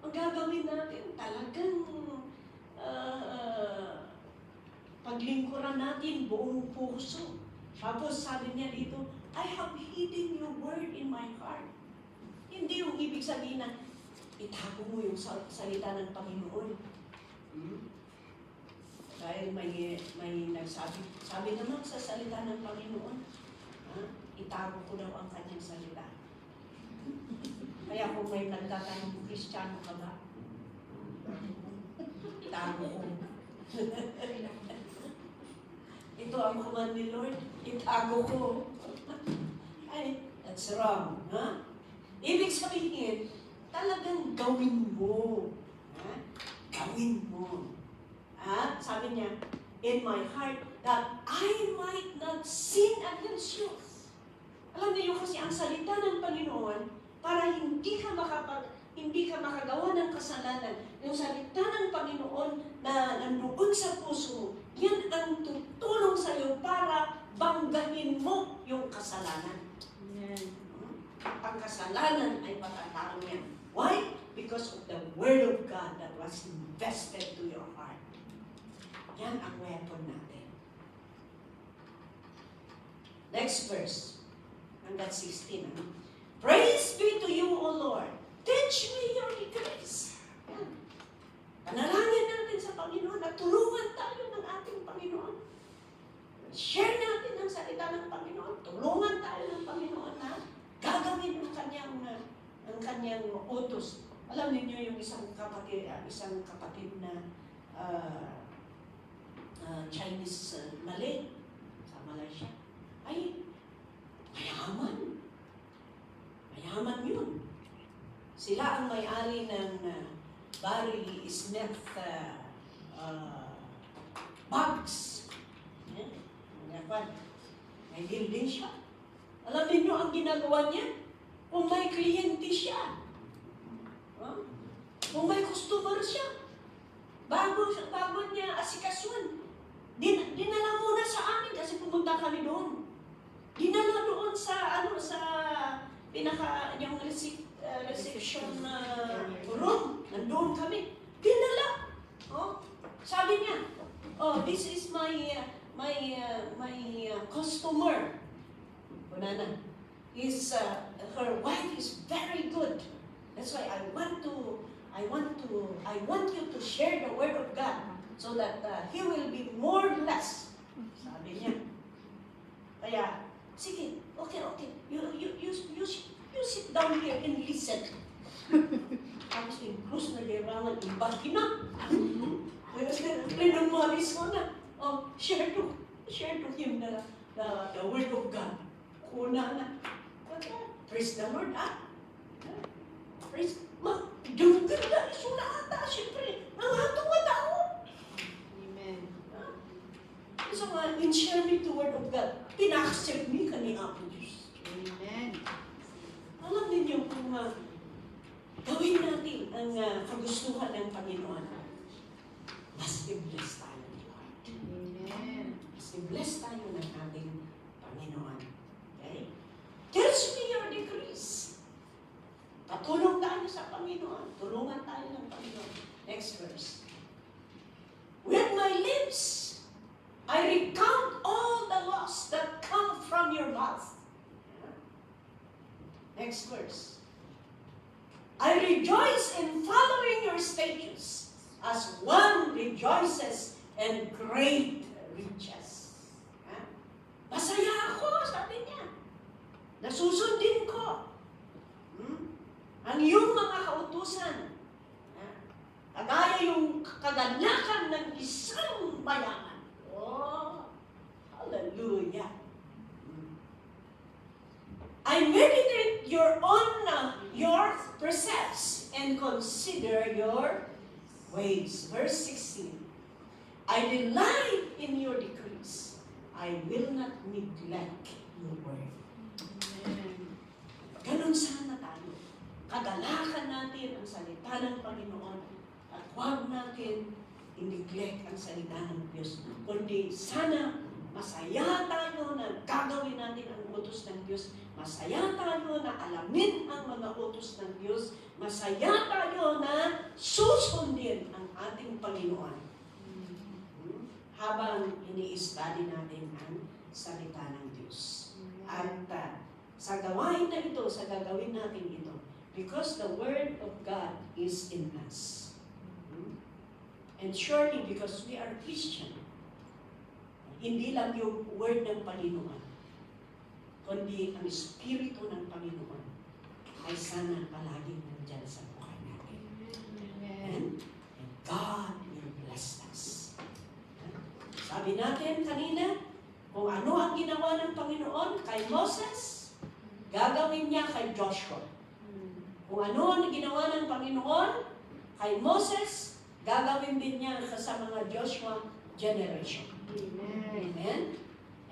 Ang gagawin natin talagang paglingkuran natin buong puso. Tapos sabi niya dito, I have hidden your word in my heart. Hindi yung ibig sabihin na itago mo yung salita ng Panginoon. Dahil may sabi naman sa salita ng Panginoon, itago ko daw ang kanyang salita. Kaya kung may nagtatanong, Kristiyano ka ba? Itago ko. Ito ang command ni Lord, itago ko. Ay, that's wrong. Ha? Ibig sabihin, talagang gawin mo. Ha? Gawin mo. Sabi niya, in my heart, that I might not sin against you. Alam niyo kasi ang salita ng Panginoon, para hindi ka makagawa ng kasalanan. Yung salita ng Panginoon na nandoon sa puso mo, yan ang tutulong sa iyo para banggahin mo yung kasalanan. Amen. Ang kasalanan ay patatalo yan. Why? Because of the Word of God that was invested to your heart. Yan ang weapon natin. Next verse. Hanggang 16. Praise be to you, O Lord. Teach me your decrees. Yan. Panalangin natin sa Panginoon at tulungan tayo ng ating Panginoon. Share natin ang salita ng Panginoon. Tulungan tayo ng Panginoon na gagawin ang kanyang utos. Alam niyo yung isang kapatid na Chinese Malay sa Malaysia. Ay, mayaman. Mayaman yun. Sila ang may-ari ng Barry Smith bags. May building siya. Alam niyo ang ginagawa niya? Kung may kliyente siya, kung may customer siya, bago niya asikasuan, dinala muna sa amin kasi pumunta kami doon. Dinala doon sa yung reception room. Nandoon kami. Dinala. Sabi niya, this is my customer. Bunana. Her wife is very good. That's why I want you to share the word of God so that he will be more blessed. Sabi niya. Kaya, sige, okay. You sit down here and listen. Tapos yung krus na lirangan, ibagi na. Pinamalis mo na. Oh, share to him the word of God. Kuna na. Praise the Lord, Praise, doon ka na, suna ata, siyempre, nangatong tao. Amen. So in-share me the word of God, pinaka-accept me ka ni Apo Diyos. Amen. Alam ninyo kung gawin natin ang kagustuhan ng Panginoon, mas i-bless tayo ni Lord. Amen. Mas i-bless tayo ng ating Panginoon. Okay? Tells me your decrees. Patulong tayo sa Panginoon. Tulungan tayo ng Panginoon. Next verse. With my lips, I recount all the loss that come from your mouth. Next verse. I rejoice in following your statutes as one rejoices in great riches. Masaya ako, sabi niya. Nasusundin ko. Ang iyong mga kautusan. Kagaya yung kaganakan ng isang mayaman. Oh, hallelujah. I meditate your precepts and consider your ways. Verse 16. I delight in your decrees. I will not neglect your word. Amen. Ganon sana tayo. Kagalakan natin ang salita ng Panginoon at huwag natin i-neglect ang salita ng Diyos. Kundi sana masaya tayo na gagawin natin ang utos ng Diyos. Masaya tayo na alamin ang mga utos ng Diyos. Masaya tayo na susundin ang ating Panginoon. Habang ini-study natin ang salita ng Diyos. At sa gawain na ito, sa gagawin natin ito, because the Word of God is in us. And surely because we are Christian, hindi lang yung Word ng Panginoon, kundi ang Espiritu ng Panginoon ay sana palaging nandyan sa buhay natin. And God will bless us. Sabi natin kanina, kung ano ang ginawa ng Panginoon kay Moses, gagawin niya kay Joshua. Kung ano ang ginawa ng Panginoon kay Moses, gagawin din niya sa mga Joshua generation. Amen. Amen?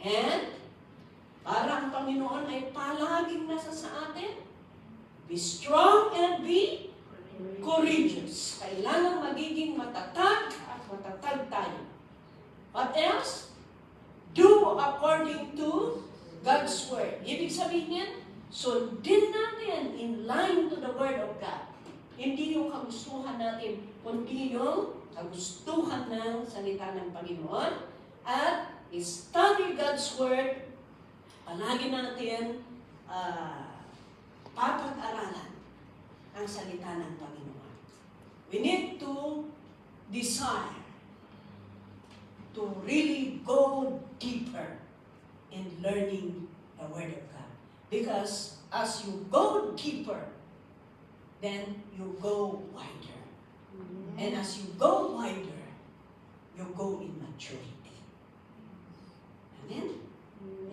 And, para ang Panginoon ay palaging nasa sa atin, be strong and be courageous. Kailangan magiging matatag at matatag tayo. What else? Do according to God's Word. Ibig sabihin, sundin natin in line to the Word of God. Hindi yung kagustuhan natin, kundi yung kagustuhan ng salita ng Panginoon. At study God's Word, palagi natin papag-aralan ang salita ng Panginoon. We need to desire to really go deeper in learning the Word of God. Because as you go deeper, then you go wider. And as you go wider, you go in maturity. Amen?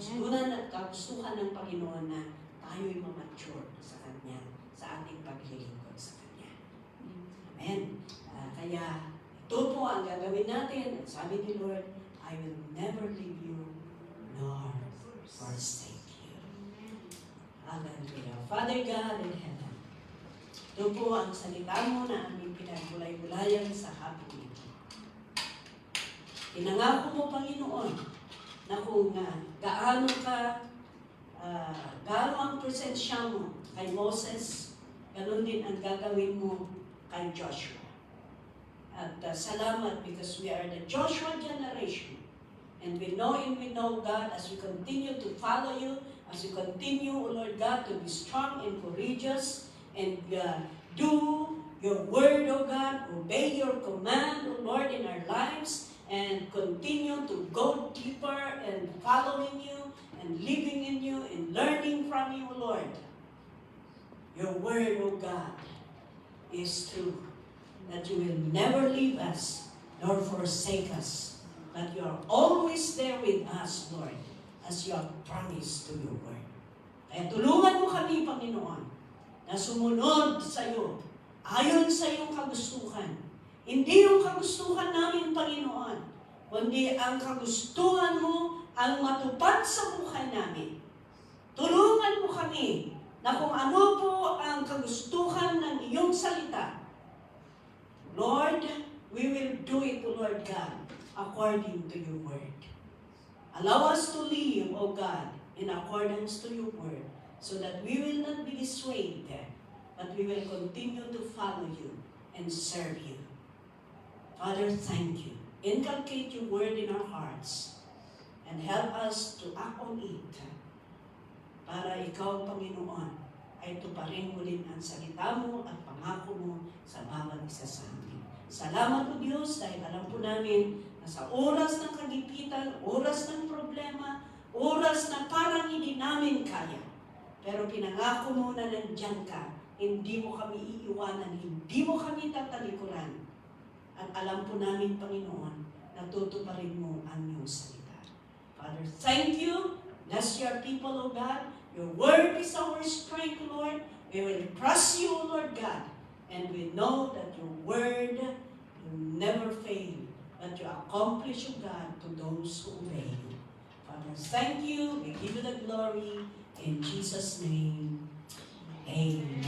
Gustuhan at kagustuhan ng Panginoon na tayo'y ma-mature sa Kanya, sa ating paglilingkod sa Kanya. Amen? Kaya ito po ang gagawin natin. At sabi ni Lord, I will never leave you nor forsake you. Hallelujah. Father God in heaven, ito po ang salita mo na aming pinagbulay-bulayan sa hapon ito. Pinangako mo, Panginoon, na kung gaano ang presensya mo kay Moses, ganun din ang gagawin mo kay Joshua. At salamat because we are the Joshua generation. And we know God, as we continue to follow you, as we continue, O Lord God, to be strong and courageous, and do your word, O God, obey your command, O Lord, in our lives, and continue to go deeper and following you, and living in you, and learning from you, O Lord. Your word, O God, is true. That you will never leave us nor forsake us. That you are always there with us, Lord, as you have promised to your word. Kaya tulungan mo kami, Panginoon, na sumunod sa iyo, ayon sa iyong kagustuhan. Hindi yung kagustuhan namin, Panginoon, kundi ang kagustuhan mo ang matupad sa buhay namin. Tulungan mo kami na kung ano po ang kagustuhan ng iyong salita, Lord, we will do it, Lord God, according to your word. Allow us to live, O God, in accordance to your word, so that we will not be swayed, but we will continue to follow you and serve you. Father, thank you. Inculcate your word in our hearts and help us to act on it para ikaw, Panginoon, ay tuparin mo din ang salita mo at pangako mo sa bawat isa sa amin. Salamat po Diyos dahil alam po namin na sa oras ng kagipitan, oras ng problema, oras na parang hindi namin kaya. Pero pinangako mo na nandiyan ka, hindi mo kami iiwanan, hindi mo kami tatalikuran. At alam po namin, Panginoon, na tutuparin mo ang iyong salita. Father, thank you. Bless your people, O God. Your word is our strength, Lord. We will trust you, O Lord God. And we know that your word will never fail. That you accomplish, O God, to those who obey you. Father, thank you. We give you the glory. In Jesus' name, amen.